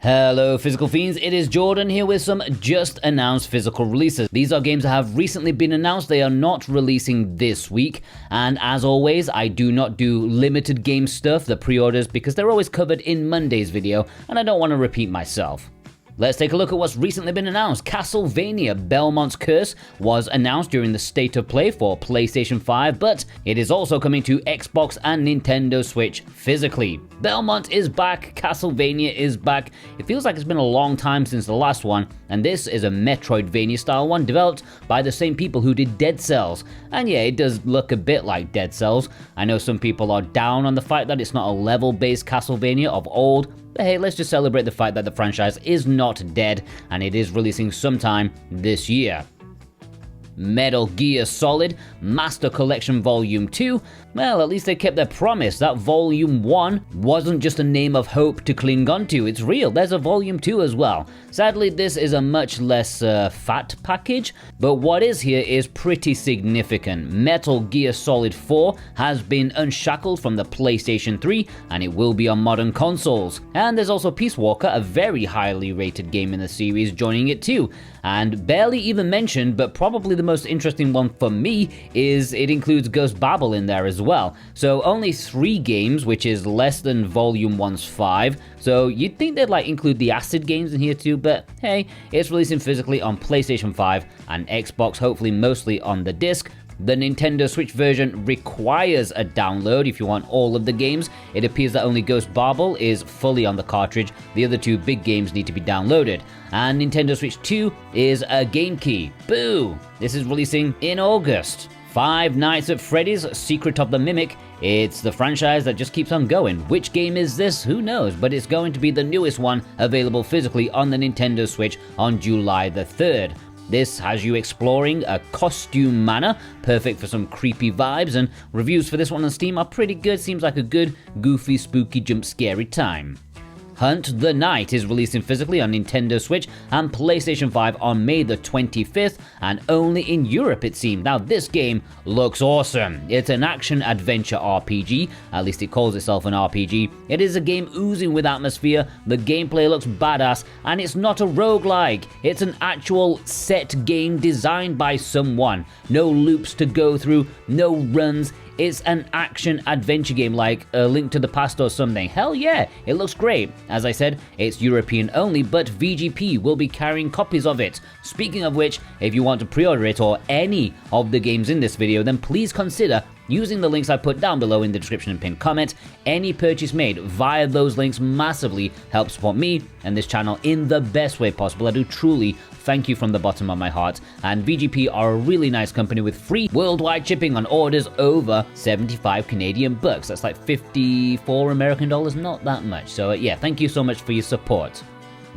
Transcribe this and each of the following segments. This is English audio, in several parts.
Hello physical fiends, it is Jordan here with some just announced physical releases. These are games that have recently been announced, they are not releasing this week, and as always I do not do limited game stuff, the pre-orders, because they're always covered in Monday's video and I don't want to repeat myself. Let's take a look at what's recently been announced. Castlevania Belmont's Curse was announced during the State of Play for PlayStation 5, but it is also coming to Xbox and Nintendo Switch physically. Belmont is back, Castlevania is back. It feels like it's been a long time since the last one, and this is a Metroidvania style one developed by the same people who did Dead Cells. And yeah, it does look a bit like Dead Cells. I know some people are down on the fact that it's not a level-based Castlevania of old, but hey, let's just celebrate the fact that the franchise is not dead, and it is releasing sometime this year. Metal Gear Solid Master Collection Volume 2, well, at least they kept their promise. That Volume 1 wasn't just a name of hope to cling on to, it's real, there's a Volume 2 as well. Sadly, this is a much less fat package, but what is here is pretty significant. Metal Gear Solid 4 has been unshackled from the PlayStation 3, and it will be on modern consoles. And there's also Peace Walker, a very highly rated game in the series, joining it too. And barely even mentioned, but probably the most interesting one for me, is it includes Ghost Babel in there as well. So only 3 games, which is less than Volume 1's 5. So you'd think they'd include the Acid games in here too, but hey, it's releasing physically on PlayStation 5 and Xbox, hopefully mostly on the disc. The Nintendo Switch version requires a download if you want all of the games. It appears that only Ghost Babel is fully on the cartridge. The other 2 big games need to be downloaded. And Nintendo Switch 2 is a game key. Boo! This is releasing in August. Five Nights at Freddy's Secret of the Mimic. It's the franchise that just keeps on going. Which game is this? Who knows? But it's going to be the newest one available physically on the Nintendo Switch on July the 3rd. This has you exploring a costume manor, perfect for some creepy vibes, and reviews for this one on Steam are pretty good. Seems like a good, goofy, spooky, jump-scary time. Hunt the Night is releasing physically on Nintendo Switch and PlayStation 5 on May the 25th, and only in Europe it seems. Now this game looks awesome. It's an action-adventure RPG, at least it calls itself an RPG. It is a game oozing with atmosphere, the gameplay looks badass, and it's not a roguelike. It's an actual set game designed by someone. No loops to go through, no runs. It's an action-adventure game like A Link to the Past or something. Hell yeah, it looks great. As I said, it's European only, but VGP will be carrying copies of it. Speaking of which, if you want to pre-order it or any of the games in this video, then please consider using the links I put down below in the description and pinned comment. Any purchase made via those links massively helps support me and this channel in the best way possible. I do truly thank you from the bottom of my heart, and VGP are a really nice company with free worldwide shipping on orders over 75 Canadian bucks. That's like 54 American dollars, not that much. So yeah, thank you so much for your support.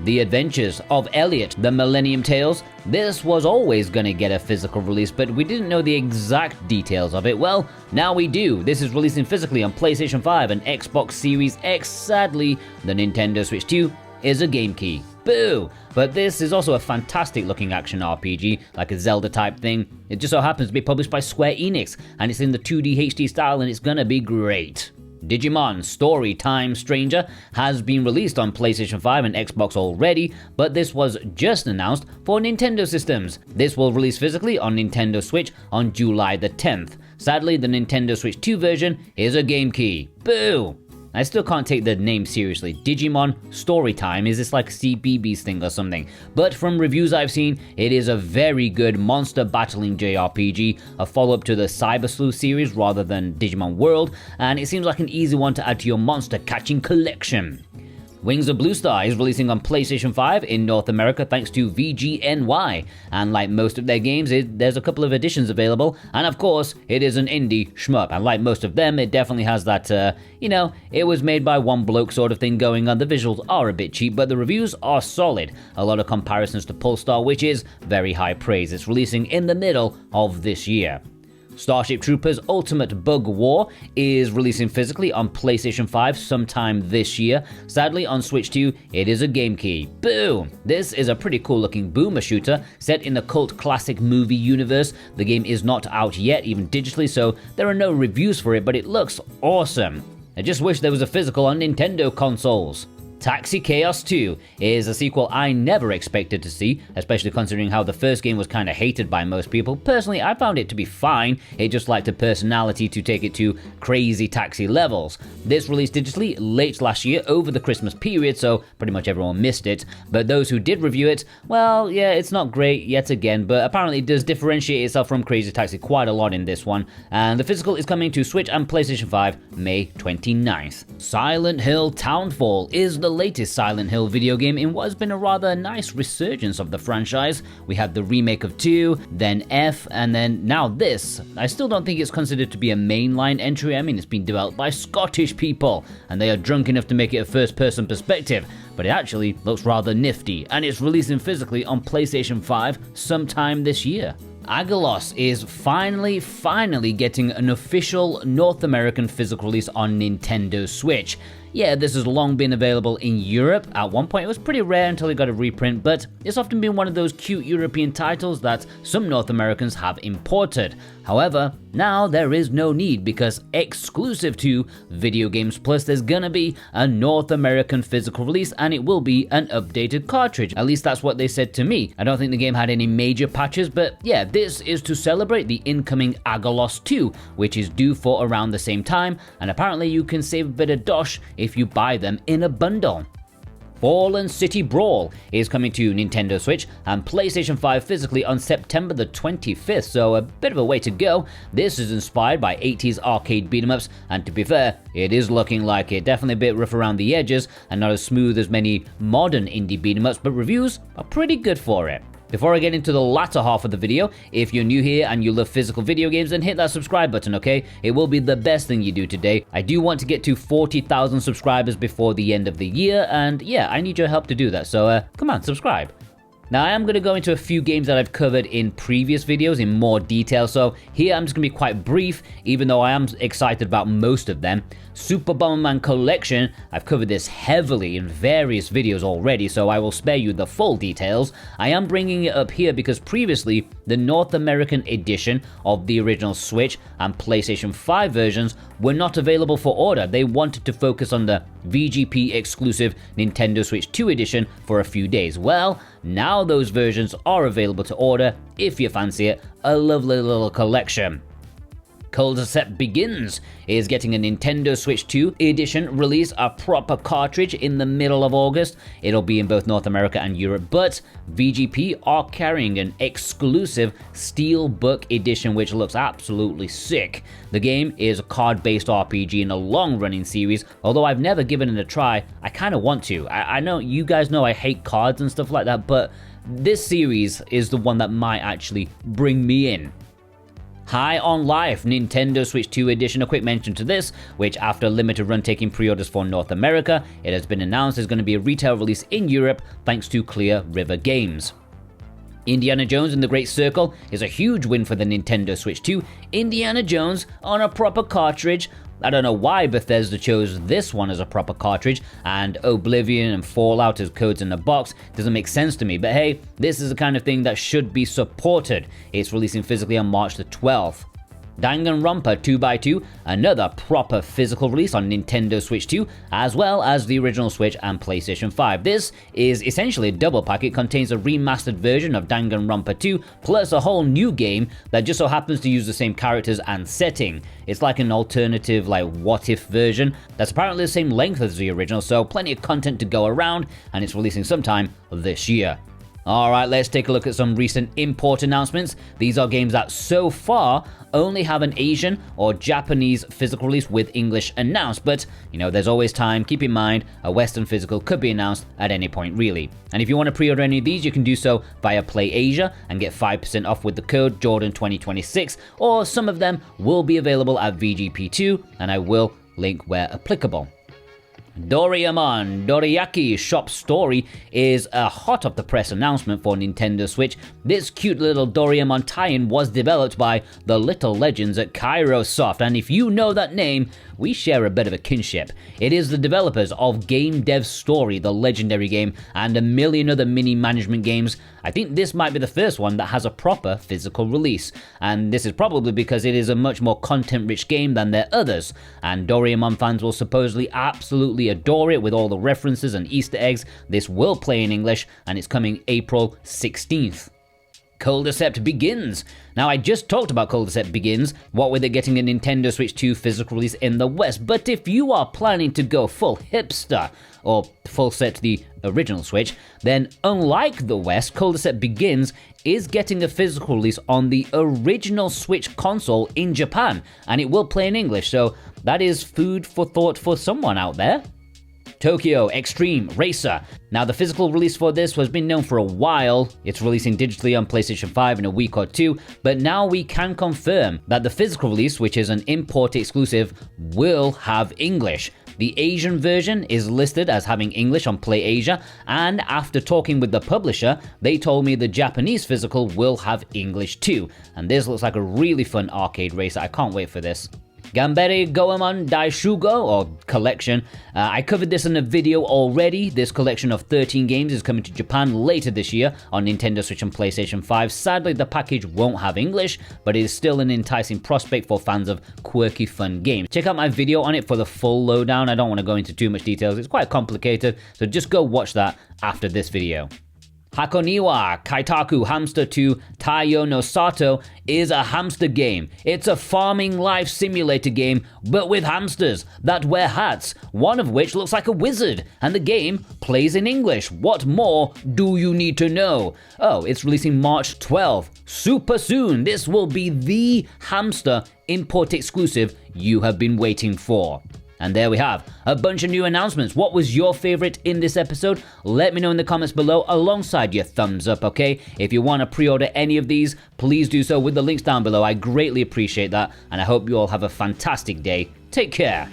The Adventures of Elliot, the Millennium Tales. This was always gonna get a physical release, but we didn't know the exact details of it. Well, now we do. This is releasing physically on PlayStation 5 and Xbox Series X. Sadly, the Nintendo Switch 2 is a game key. Boo! But this is also a fantastic looking action RPG, like a Zelda type thing. It just so happens to be published by Square Enix, and it's in the 2D HD style, and it's gonna be great. Digimon Story Time Stranger has been released on PlayStation 5 and Xbox already, but this was just announced for Nintendo systems. This will release physically on Nintendo Switch on July the 10th. Sadly, the Nintendo Switch 2 version is a game key. Boo! I still can't take the name seriously. Digimon Storytime, is this like CBeebies thing or something? But from reviews I've seen, it is a very good monster battling JRPG, a follow-up to the Cyber Sleuth series rather than Digimon World, and it seems like an easy one to add to your monster catching collection. Wings of Bluestar is releasing on PlayStation 5 in North America thanks to VGNY, and like most of their games, there's a couple of editions available, and of course, it is an indie shmup, and like most of them, it definitely has that, it was made by one bloke sort of thing going on. The visuals are a bit cheap, but the reviews are solid. A lot of comparisons to Polestar, which is very high praise. It's releasing in the middle of this year. Starship Troopers Ultimate Bug War is releasing physically on PlayStation 5 sometime this year. Sadly, on Switch 2, it is a game key. Boo! This is a pretty cool looking boomer shooter set in the cult classic movie universe. The game is not out yet, even digitally, so there are no reviews for it, but it looks awesome. I just wish there was a physical on Nintendo consoles. Taxi Chaos 2 is a sequel I never expected to see, especially considering how the first game was kind of hated by most people. Personally, I found it to be fine, it just lacked a personality to take it to crazy taxi levels. This released digitally late last year over the Christmas period, so pretty much everyone missed it, but those who did review it, well, yeah, it's not great yet again, but apparently it does differentiate itself from Crazy Taxi quite a lot in this one, and the physical is coming to Switch and PlayStation 5 May 29th. Silent Hill Townfall is the latest Silent Hill video game in what has been a rather nice resurgence of the franchise. We had the remake of 2, then F, and then now this. I still don't think it's considered to be a mainline entry. I mean, it's been developed by Scottish people, and they are drunk enough to make it a first-person perspective, but it actually looks rather nifty, and it's releasing physically on PlayStation 5 sometime this year. Aggelos is finally getting an official North American physical release on Nintendo Switch. Yeah, this has long been available in Europe. At one point it was pretty rare until it got a reprint, but it's often been one of those cute European titles that some North Americans have imported. However, now there is no need because exclusive to Video Games Plus, there's gonna be a North American physical release and it will be an updated cartridge. At least that's what they said to me. I don't think the game had any major patches, but yeah, this is to celebrate the incoming Aggelos 2, which is due for around the same time, and apparently you can save a bit of dosh if you buy them in a bundle. Fallen City Brawl is coming to Nintendo Switch and PlayStation 5 physically on September the 25th, so a bit of a way to go. This is inspired by 80s arcade beat-em-ups, and to be fair, it is looking like it. Definitely a bit rough around the edges and not as smooth as many modern indie beat-em-ups, but reviews are pretty good for it. Before I get into the latter half of the video, if you're new here and you love physical video games, then hit that subscribe button, okay? It will be the best thing you do today. I do want to get to 40,000 subscribers before the end of the year, and yeah, I need your help to do that, so come on, subscribe. Now, I am going to go into a few games that I've covered in previous videos in more detail, so here I'm just going to be quite brief, even though I am excited about most of them. Super Bomberman Collection, I've covered this heavily in various videos already, so I will spare you the full details. I am bringing it up here because previously, the North American edition of the original Switch and PlayStation 5 versions were not available for order. They wanted to focus on the VGP exclusive Nintendo Switch 2 edition for a few days. Well, now those versions are available to order if you fancy it. A lovely little collection. Culdcept Begins is getting a Nintendo Switch 2 edition release, a proper cartridge in the middle of August. It'll be in both North America and Europe, but VGP are carrying an exclusive Steelbook edition which looks absolutely sick. The game is a card-based RPG in a long-running series. Although I've never given it a try, I kind of want to. I know you guys know I hate cards and stuff like that, but this series is the one that might actually bring me in. High on Life Nintendo Switch 2 edition, a quick mention to this, which after a limited run taking pre-orders for North America, it has been announced is going to be a retail release in Europe thanks to Clear River Games. Indiana Jones and the Great Circle is a huge win for the Nintendo Switch 2. Indiana Jones on a proper cartridge. I don't know why Bethesda chose this one as a proper cartridge, and Oblivion and Fallout as codes in the box doesn't make sense to me, but hey, this is the kind of thing that should be supported. It's releasing physically on March the 12th. Danganronpa 2x2, another proper physical release on Nintendo Switch 2, as well as the original Switch and PlayStation 5. This is essentially a double pack. It contains a remastered version of Danganronpa 2, plus a whole new game that just so happens to use the same characters and setting. It's like an alternative, what-if version that's apparently the same length as the original, so plenty of content to go around, and it's releasing sometime this year. Alright, let's take a look at some recent import announcements. These are games that so far only have an Asian or Japanese physical release with English announced, but there's always time. Keep in mind, a Western physical could be announced at any point really. And if you want to pre-order any of these, you can do so via Play Asia and get 5% off with the code Jordan2026, or some of them will be available at VGP2, and I will link where applicable. Doraemon Dorayaki Shop Story is a hot off the press announcement for Nintendo Switch. This cute little Doraemon tie-in was developed by the Little Legends at Kairosoft, and if you know that name, we share a bit of a kinship. It is the developers of Game Dev Story, the legendary game, and a million other mini management games. I think this might be the first one that has a proper physical release, and this is probably because it is a much more content-rich game than their others, and Doraemon fans will supposedly absolutely absolutely adore it with all the references and Easter eggs. This will play in English, and it's coming April 16th. Culdcept Begins. Now, I just talked about Culdcept Begins, what with it getting a Nintendo Switch 2 physical release in the West, but if you are planning to go full hipster, or full set to the original Switch, then unlike the West, Culdcept Begins is getting a physical release on the original Switch console in Japan, and it will play in English, so that is food for thought for someone out there. Tokyo Xtreme Racer. Now, the physical release for this has been known for a while. It's releasing digitally on PlayStation 5 in a week or two, but now we can confirm that the physical release, which is an import exclusive, will have English. The Asian version is listed as having English on PlayAsia, and after talking with the publisher, they told me the Japanese physical will have English too. And this looks like a really fun arcade racer. I can't wait for this. Ganbare Goemon Daishugo, or collection. I covered this in a video already. This collection of 13 games is coming to Japan later this year on Nintendo Switch and PlayStation 5. Sadly, the package won't have English, but it is still an enticing prospect for fans of quirky, fun games. Check out my video on it for the full lowdown. I don't want to go into too much details. It's quite complicated, so just go watch that after this video. Hakoniwa Kaitaku Hamster 2 Taiyou no Sato is a hamster game. It's a farming life simulator game, but with hamsters that wear hats, one of which looks like a wizard, and the game plays in English. What more do you need to know? Oh, it's releasing March 12th. Super soon. This will be the hamster import exclusive you have been waiting for. And there we have a bunch of new announcements. What was your favorite in this episode? Let me know in the comments below alongside your thumbs up, okay? If you want to pre-order any of these, please do so with the links down below. I greatly appreciate that, and I hope you all have a fantastic day. Take care.